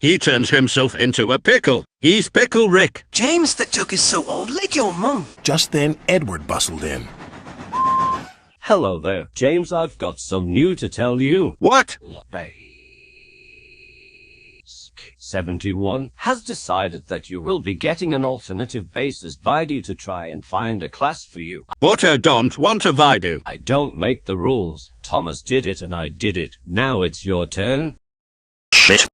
He turned himself into a pickle. He's Pickle Rick. James, that joke is so old, like your mum. Just then, Edward bustled in. Hello there, James. I've got some new to tell you. What? Base 71 has decided that you will be getting an alternative basis Vidu to try and find a class for you. But I don't want a Vidu. I don't make the rules. Thomas did it and I did it. Now it's your turn. Shit.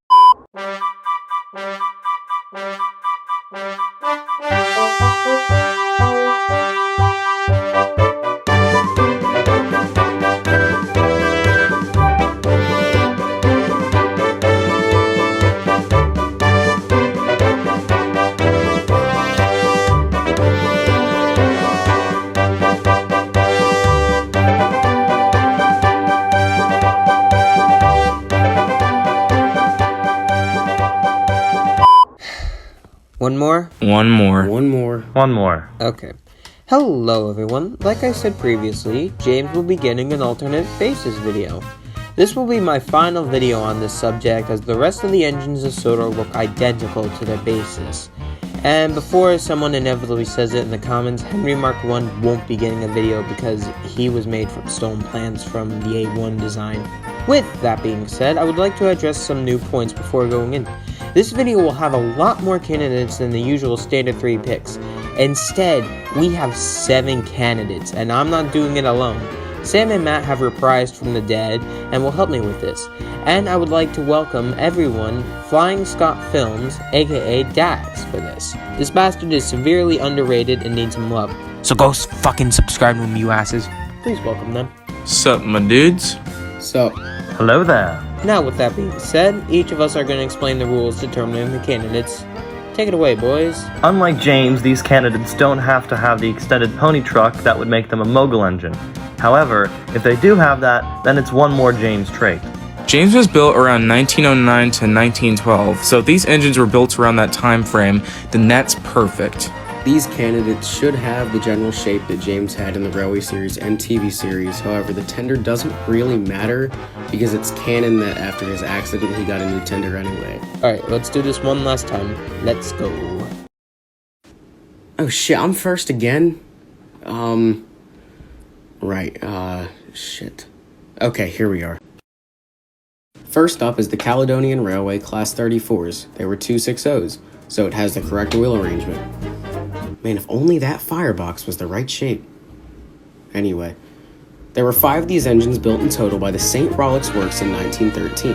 One more? One more. One more. One more. Okay. Hello everyone, like I said previously, James will be getting an alternate basis video. This will be my final video on this subject as the rest of the engines of Soda look identical to their bases. And before someone inevitably says it in the comments, Henry Mark I won't be getting a video because he was made from stolen plans from the A1 design. With that being said, I would like to address some new points before going in. This video will have a lot more candidates than the usual standard 3 picks. Instead, we have 7 candidates, and I'm not doing it alone. Sam and Matt have reprised from the dead and will help me with this. And I would like to welcome everyone Flying Scot Films, aka Dax, for this. This bastard is severely underrated and needs some love. So go fucking subscribe to him, you asses. Please welcome them. Sup, my dudes? So, Hello there. now with that being said, each of us are going to explain the rules determining the candidates. Take it away, boys. Unlike James, these candidates don't have to have the extended pony truck that would make them a mogul engine. However, if they do have that, then it's one more James trait. James was built around 1909 to 1912, so if these engines were built around that time frame, then that's perfect. These candidates should have the general shape that James had in the Railway series and TV series. However, the tender doesn't really matter because it's canon that after his accident he got a new tender anyway. Alright, let's do this one last time. Let's go. Oh shit, I'm first again? Shit. Okay, here we are. First up is the Caledonian Railway Class 34s. They were 260s, so it has the correct wheel arrangement. Man, if only that firebox was the right shape. Anyway, there were 5 of these engines built in total by the St. Rollick's Works in 1913.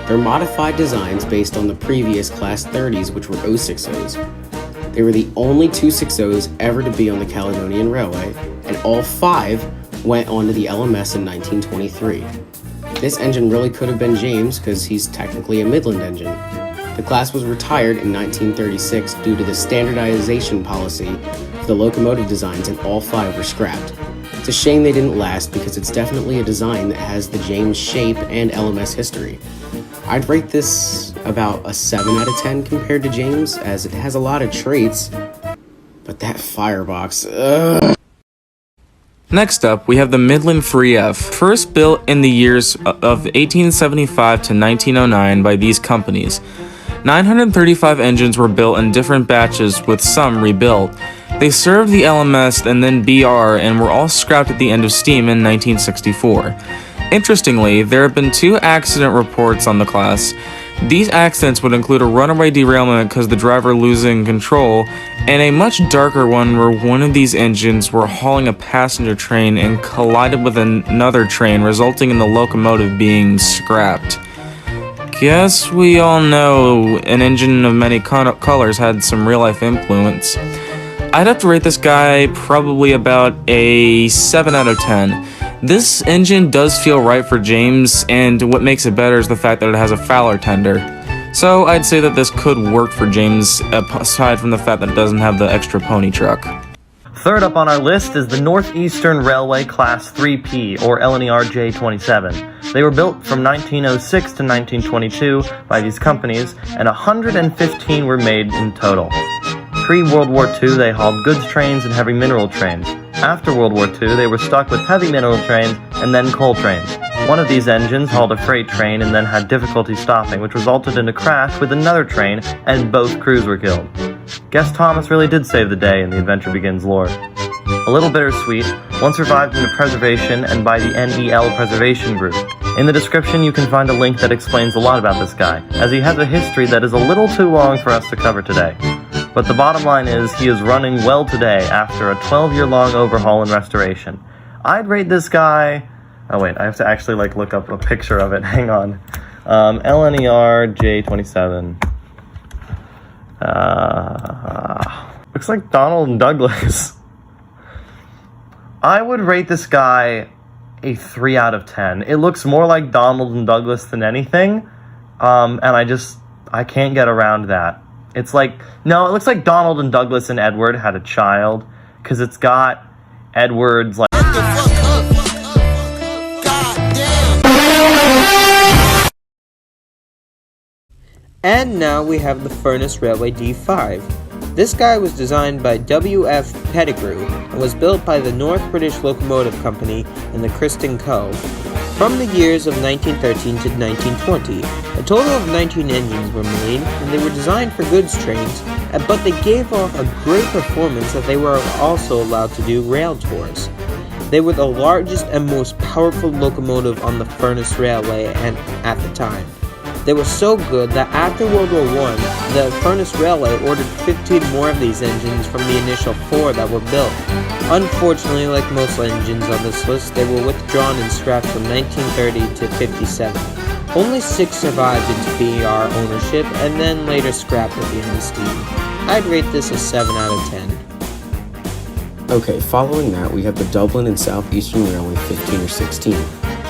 They're modified designs based on the previous Class 30s, which were 060s. They were the only 260s ever to be on the Caledonian Railway, and all 5 went on to the LMS in 1923. This engine really could have been James, because he's technically a Midland engine. The class was retired in 1936 due to the standardization policy for the locomotive designs, and all 5 were scrapped. It's a shame they didn't last because it's definitely a design that has the James shape and LMS history. I'd rate this about a 7 out of 10 compared to James, as it has a lot of traits, but that firebox, ugh. Next up, we have the Midland 3F, first built in the years of 1875 to 1909 by these companies. 935 engines were built in different batches, with some rebuilt. They served the LMS and then BR and were all scrapped at the end of steam in 1964. Interestingly, there have been 2 accident reports on the class. These accidents would include a runaway derailment because the driver losing control, and a much darker one where one of these engines were hauling a passenger train and collided with another train, resulting in the locomotive being scrapped. Guess we all know an engine of many colors had some real-life influence. I'd have to rate this guy probably about a 7 out of 10. This engine does feel right for James, and what makes it better is the fact that it has a Fowler tender. So I'd say that this could work for James, aside from the fact that it doesn't have the extra pony truck. Third up on our list is the Northeastern Railway Class 3P, or LNER J27. They were built from 1906 to 1922 by these companies, and 115 were made in total. Pre-World War II, they hauled goods trains and heavy mineral trains. After World War II, they were stuck with heavy mineral trains and then coal trains. One of these engines hauled a freight train and then had difficulty stopping, which resulted in a crash with another train, and both crews were killed. Guess Thomas really did save the day in the Adventure Begins lore. A little bittersweet, one survived into preservation and by the NEL Preservation Group. In the description you can find a link that explains a lot about this guy, as he has a history that is a little too long for us to cover today. But the bottom line is, he is running well today after a 12-year-long overhaul and restoration. I'd rate this guy... Oh wait, I have to actually look up a picture of it. Hang on. LNER J27. Looks like Donald and Douglas. I would rate this guy a 3 out of 10. It looks more like Donald and Douglas than anything. And I can't get around that. It's like, no, it looks like Donald and Douglas and Edward had a child. Because it's got Edward's like... And now we have the Furnace Railway D5. This guy was designed by W.F. Pettigrew and was built by the North British Locomotive Company and the Kristen Co. From the years of 1913 to 1920, a total of 19 engines were made, and they were designed for goods trains, but they gave off a great performance that they were also allowed to do rail tours. They were the largest and most powerful locomotive on the Furnace Railway at the time. They were so good that after World War I, the Furnace Railway ordered 15 more of these engines from the initial 4 that were built. Unfortunately, like most engines on this list, they were withdrawn and scrapped from 1930 to 57. Only 6 survived into BR ownership and then later scrapped at the end of steam. I'd rate this a 7 out of 10. Okay, following that, we have the Dublin and Southeastern Railway 15 or 16,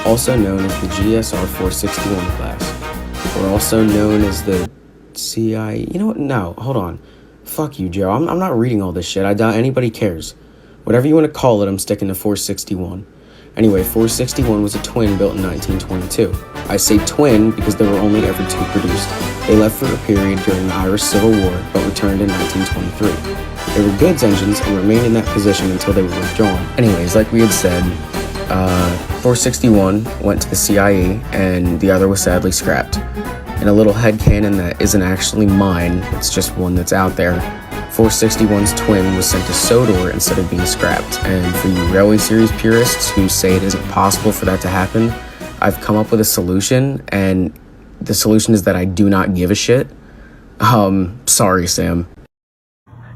also known as the GSR 461 class, or also known as the CI... You know what? No, hold on. Fuck you, Joe. I'm not reading all this shit. I doubt anybody cares. Whatever you want to call it, I'm sticking to 461. Anyway, 461 was a twin built in 1922. I say twin because there were only ever 2 produced. They left for a period during the Irish Civil War, but returned in 1923. They were goods engines and remained in that position until they were withdrawn. Anyways, like we had said, 461 went to the CIE, and the other was sadly scrapped. And a little headcanon that isn't actually mine, it's just one that's out there. 461's twin was sent to Sodor instead of being scrapped, and for you Railway Series purists who say it isn't possible for that to happen, I've come up with a solution, and the solution is that I do not give a shit. Sorry, Sam.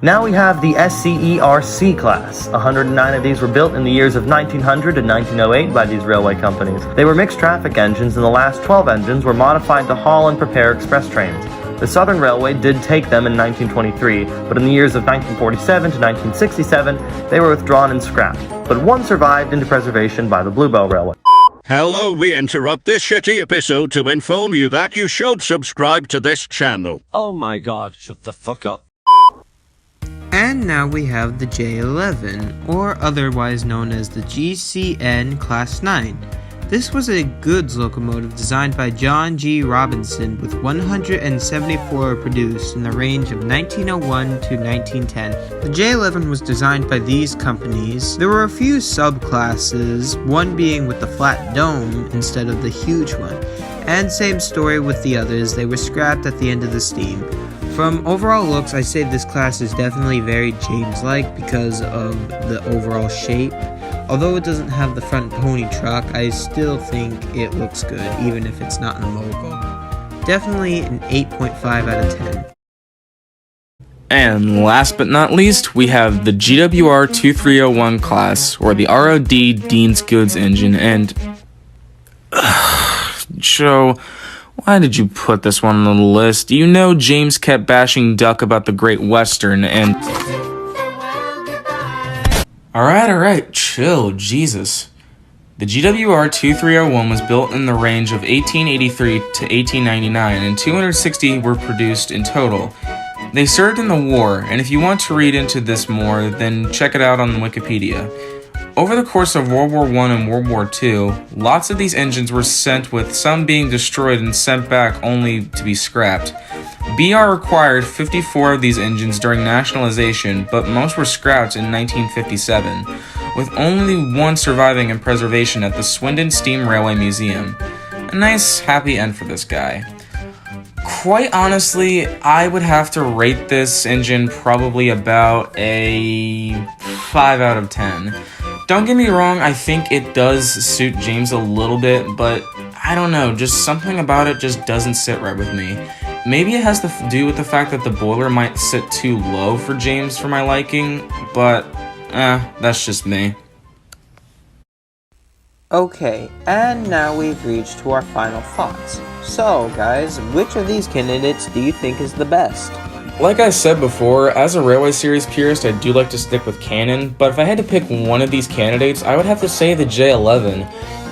Now we have the SCERC class. 109 of these were built in the years of 1900 and 1908 by these railway companies. They were mixed traffic engines, and the last 12 engines were modified to haul and prepare express trains. The Southern Railway did take them in 1923, but in the years of 1947 to 1967, they were withdrawn and scrapped. But one survived into preservation by the Bluebell Railway. Hello, we interrupt this shitty episode to inform you that you should subscribe to this channel. Oh my god, shut the fuck up. And now we have the J11, or otherwise known as the GCN Class 9. This was a goods locomotive designed by John G. Robinson with 174 produced in the range of 1901 to 1910. The J11 was designed by these companies. There were a few subclasses, one being with the flat dome instead of the huge one. And same story with the others, they were scrapped at the end of the steam. From overall looks, I say this class is definitely very James-like because of the overall shape. Although it doesn't have the front pony truck, I still think it looks good, even if it's not in the logo. Definitely an 8.5 out of 10. And last but not least, we have the GWR 2301 class, or the ROD Dean's Goods engine, and... Joe, why did you put this one on the list? You know James kept bashing Duck about the Great Western, and... Alright, chill, Jesus. The GWR 2301 was built in the range of 1883 to 1899, and 260 were produced in total. They served in the war, and if you want to read into this more, then check it out on Wikipedia. Over the course of World War I and World War II, lots of these engines were sent, with some being destroyed and sent back only to be scrapped. BR acquired 54 of these engines during nationalization, but most were scrapped in 1957. with only one surviving in preservation at the Swindon Steam Railway Museum. A nice, happy end for this guy. Quite honestly, I would have to rate this engine probably about a 5 out of 10. Don't get me wrong, I think it does suit James a little bit, but I don't know, just something about it just doesn't sit right with me. Maybe it has to do with the fact that the boiler might sit too low for James for my liking, but that's just me. Okay, and now we've reached to our final thoughts. So, guys, which of these candidates do you think is the best? Like I said before, as a Railway Series purist, I do like to stick with canon, but if I had to pick one of these candidates, I would have to say the J11.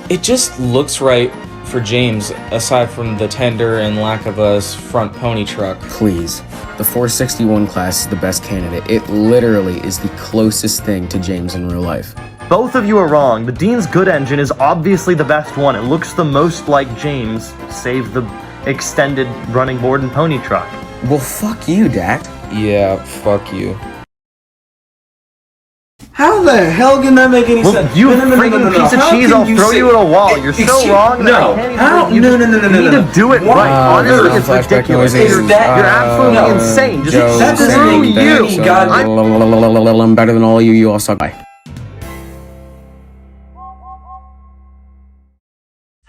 It just looks right for James, aside from the tender and lack of a front pony truck. Please. The 461 class is the best candidate. It literally is the closest thing to James in real life. Both of you are wrong. The Dean's Good engine is obviously the best one. It looks the most like James, save the extended running board and pony truck. Well, fuck you, Dak. Yeah, fuck you. How the hell can that make any sense? You freaking piece of cheese, I'll throw you at a wall. You're so wrong. No. How? No. You need to do it right. Honestly, it's ridiculous. You're absolutely insane. Just screw you. I'm better than all you. You all suck. Bye.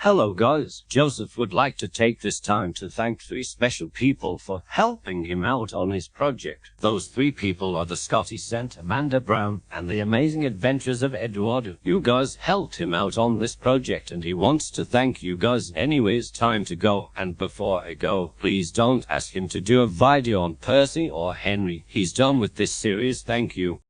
Hello guys, Joseph would like to take this time to thank 3 special people for helping him out on his project. Those 3 people are the Scotty Cent, Amanda Brown, and the amazing adventures of Eduardo. You guys helped him out on this project and he wants to thank you guys. Anyways, time to go, and before I go, please don't ask him to do a video on Percy or Henry. He's done with this series, thank you.